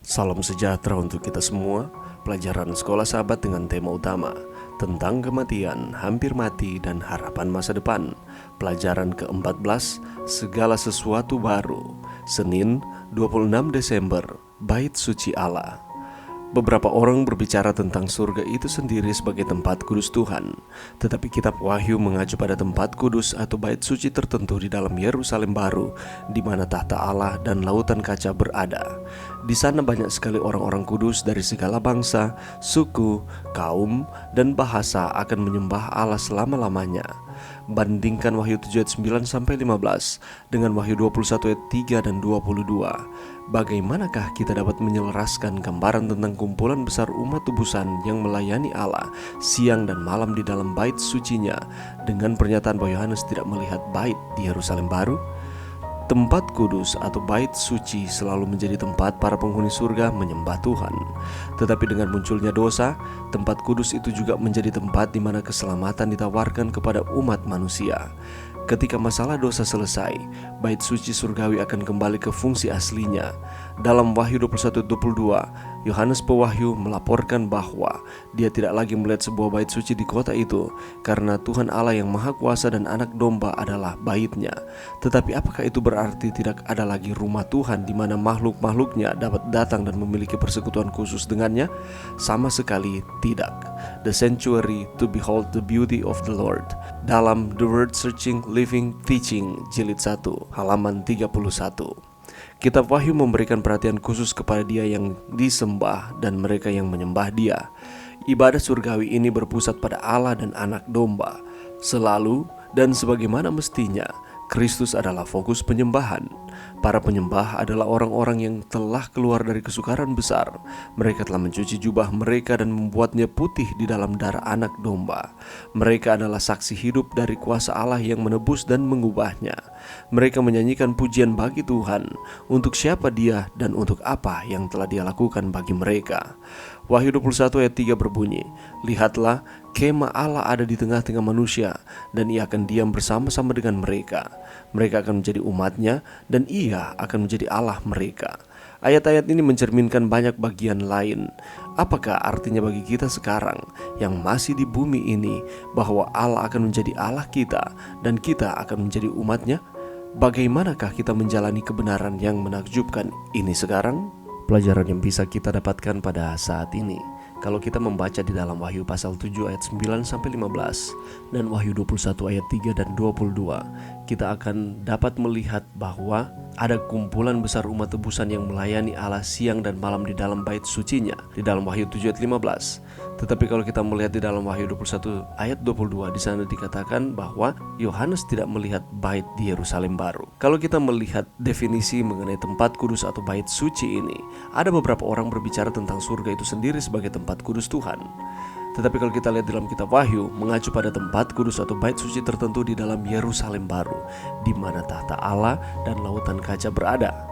Salam sejahtera untuk kita semua. Pelajaran Sekolah Sahabat dengan tema utama tentang kematian, hampir mati, dan harapan masa depan. Pelajaran ke-14, segala sesuatu baru. Senin, 26 Desember, Bait Suci Allah. Beberapa orang berbicara tentang surga itu sendiri sebagai tempat kudus Tuhan. Tetapi kitab Wahyu mengacu pada tempat kudus atau bait suci tertentu di dalam Yerusalem baru, di mana tahta Allah dan lautan kaca berada. Di sana banyak sekali orang-orang kudus dari segala bangsa, suku, kaum, dan bahasa akan menyembah Allah selama-lamanya. Bandingkan Wahyu 7 ayat 9-15 dengan Wahyu 21 ayat 3 dan 22. Bagaimanakah kita dapat menyelaraskan gambaran tentang kumpulan besar umat tebusan yang melayani Allah siang dan malam di dalam bait sucinya dengan pernyataan bahwa Yohanes tidak melihat bait di Yerusalem baru? Tempat kudus atau bait suci selalu menjadi tempat para penghuni surga menyembah Tuhan. Tetapi dengan munculnya dosa, tempat kudus itu juga menjadi tempat di mana keselamatan ditawarkan kepada umat manusia. Ketika masalah dosa selesai, bait suci surgawi akan kembali ke fungsi aslinya. Dalam Wahyu 21-22, Yohanes Pewahyu melaporkan bahwa dia tidak lagi melihat sebuah bait suci di kota itu, karena Tuhan Allah yang Maha Kuasa dan Anak Domba adalah baitnya. Tetapi apakah itu berarti tidak ada lagi rumah Tuhan di mana makhluk-makhluknya dapat datang dan memiliki persekutuan khusus dengannya? Sama sekali tidak. The Sanctuary to Behold the Beauty of the Lord, dalam The Word Searching Living Teaching Jilid 1 halaman 31. Kitab Wahyu memberikan perhatian khusus kepada dia yang disembah dan mereka yang menyembah dia. Ibadah surgawi ini berpusat pada Allah dan Anak Domba. Selalu dan sebagaimana mestinya, Kristus adalah fokus penyembahan. Para penyembah adalah orang-orang yang telah keluar dari kesukaran besar. Mereka telah mencuci jubah mereka dan membuatnya putih di dalam darah Anak Domba. Mereka adalah saksi hidup dari kuasa Allah yang menebus dan mengubahnya. Mereka menyanyikan pujian bagi Tuhan, untuk siapa dia dan untuk apa yang telah dia lakukan bagi mereka. Wahyu 21 ayat 3 berbunyi, "Lihatlah, kemah Allah ada di tengah-tengah manusia, dan ia akan diam bersama-sama dengan mereka. Mereka akan menjadi umatnya, dan ia akan menjadi Allah mereka." Ayat-ayat ini mencerminkan banyak bagian lain. Apakah artinya bagi kita sekarang yang masih di bumi ini bahwa Allah akan menjadi Allah kita dan kita akan menjadi umatnya? Bagaimanakah kita menjalani kebenaran yang menakjubkan ini sekarang? Pelajaran yang bisa kita dapatkan pada saat ini, kalau kita membaca di dalam Wahyu pasal 7 ayat 9-15 dan Wahyu 21 ayat 3 dan 22, kita akan dapat melihat bahwa ada kumpulan besar umat tebusan yang melayani Allah siang dan malam di dalam bait sucinya, di dalam Wahyu 7 ayat 15. Tetapi kalau kita melihat di dalam Wahyu 21 ayat 22, di sana dikatakan bahwa Yohanes tidak melihat bait di Yerusalem baru. Kalau kita melihat definisi mengenai tempat kudus atau bait suci ini, ada beberapa orang berbicara tentang surga itu sendiri sebagai tempat kudus Tuhan. Tetapi kalau kita lihat dalam kitab Wahyu, mengacu pada tempat kudus atau bait suci tertentu di dalam Yerusalem baru, di mana tahta Allah dan lautan kaca berada.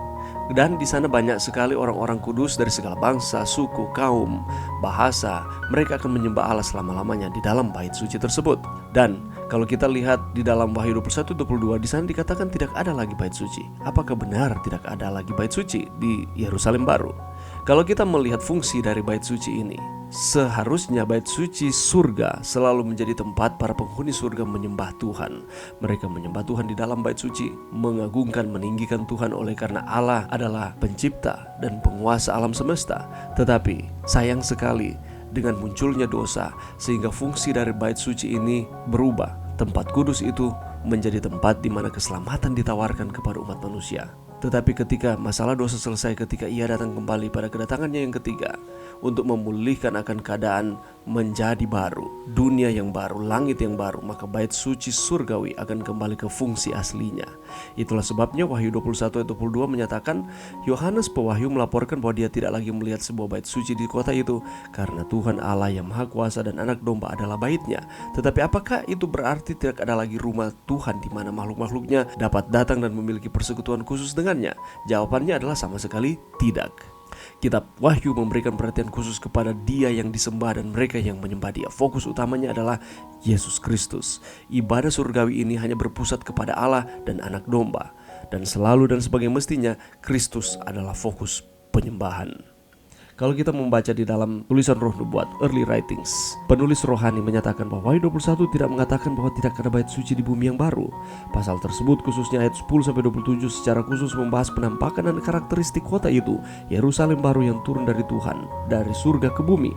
Dan di sana banyak sekali orang-orang kudus dari segala bangsa, suku, kaum, bahasa. Mereka akan menyembah Allah selama-lamanya di dalam bait suci tersebut. Dan kalau kita lihat di dalam Wahyu 21-22, di sana dikatakan tidak ada lagi bait suci. Apakah benar tidak ada lagi bait suci di Yerusalem baru? Kalau kita melihat fungsi dari bait suci ini, seharusnya bait suci surga selalu menjadi tempat para penghuni surga menyembah Tuhan. Mereka menyembah Tuhan di dalam bait suci, mengagungkan, meninggikan Tuhan oleh karena Allah adalah pencipta dan penguasa alam semesta. Tetapi sayang sekali dengan munculnya dosa, sehingga fungsi dari bait suci ini berubah. Tempat kudus itu menjadi tempat di mana keselamatan ditawarkan kepada umat manusia. Tetapi ketika masalah dosa selesai, ketika ia datang kembali pada kedatangannya yang ketiga untuk memulihkan akan keadaan menjadi baru, dunia yang baru, langit yang baru, maka bait suci surgawi akan kembali ke fungsi aslinya. Itulah sebabnya Wahyu 21 ayat 22 menyatakan Yohanes Pewahyu melaporkan bahwa dia tidak lagi melihat sebuah bait suci di kota itu, karena Tuhan Allah yang Maha Kuasa dan Anak Domba adalah baitnya. Tetapi apakah itu berarti tidak ada lagi rumah Tuhan di mana makhluk-makhluknya dapat datang dan memiliki persekutuan khusus dengannya? Jawabannya adalah sama sekali tidak. Kitab Wahyu memberikan perhatian khusus kepada dia yang disembah dan mereka yang menyembah dia. Fokus utamanya adalah Yesus Kristus. Ibadah surgawi ini hanya berpusat kepada Allah dan Anak Domba. Dan selalu dan sebagai mestinya, Kristus adalah fokus penyembahan. Kalau kita membaca di dalam tulisan Roh Nubuat, Early Writings, penulis rohani menyatakan bahwa Wahyu 21 tidak mengatakan bahwa tidak ada bait suci di bumi yang baru. Pasal tersebut khususnya ayat 10-27 secara khusus membahas penampakan dan karakteristik kota itu, Yerusalem baru yang turun dari Tuhan, dari surga ke bumi.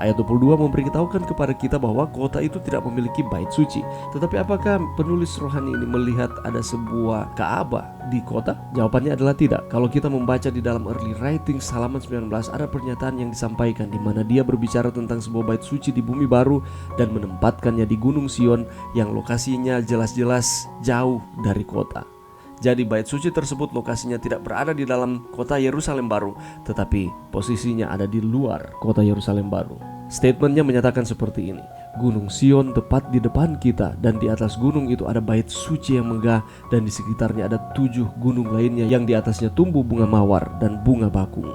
Ayat 22 memberitahukan kepada kita bahwa kota itu tidak memiliki bait suci. Tetapi apakah penulis rohani ini melihat ada sebuah Ka'bah di kota? Jawabannya adalah tidak. Kalau kita membaca di dalam Early Writings halaman 19, ada pernyataan yang disampaikan di mana dia berbicara tentang sebuah bait suci di bumi baru dan menempatkannya di Gunung Sion yang lokasinya jelas-jelas jauh dari kota. Jadi bait suci tersebut lokasinya tidak berada di dalam kota Yerusalem baru, tetapi posisinya ada di luar kota Yerusalem baru. Statementnya menyatakan seperti ini: Gunung Sion tepat di depan kita, dan di atas gunung itu ada bait suci yang megah, dan di sekitarnya ada 7 gunung lainnya yang di atasnya tumbuh bunga mawar dan bunga bakung.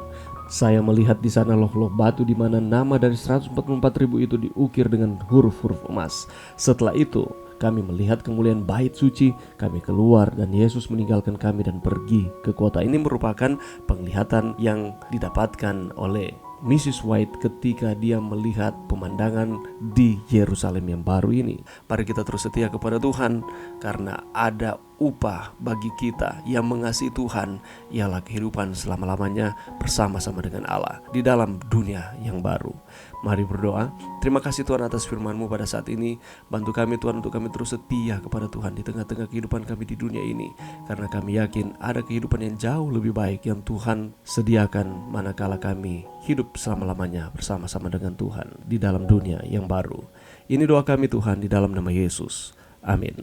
Saya melihat di sana loh-loh batu di mana nama dari 144.000 itu diukir dengan huruf-huruf emas. Setelah itu kami melihat kemuliaan bait suci, kami keluar dan Yesus meninggalkan kami dan pergi ke kota. Ini merupakan penglihatan yang didapatkan oleh Mrs. White ketika dia melihat pemandangan di Yerusalem yang baru ini. Mari kita terus setia kepada Tuhan, karena ada upah bagi kita yang mengasihi Tuhan, ialah kehidupan selama-lamanya bersama-sama dengan Allah di dalam dunia yang baru. Mari berdoa. Terima kasih Tuhan atas firman-Mu pada saat ini. Bantu kami Tuhan untuk kami terus setia kepada Tuhan di tengah-tengah kehidupan kami di dunia ini, karena kami yakin ada kehidupan yang jauh lebih baik yang Tuhan sediakan manakala kami hidup selama-lamanya bersama-sama dengan Tuhan di dalam dunia yang baru. Ini doa kami Tuhan di dalam nama Yesus. Amin.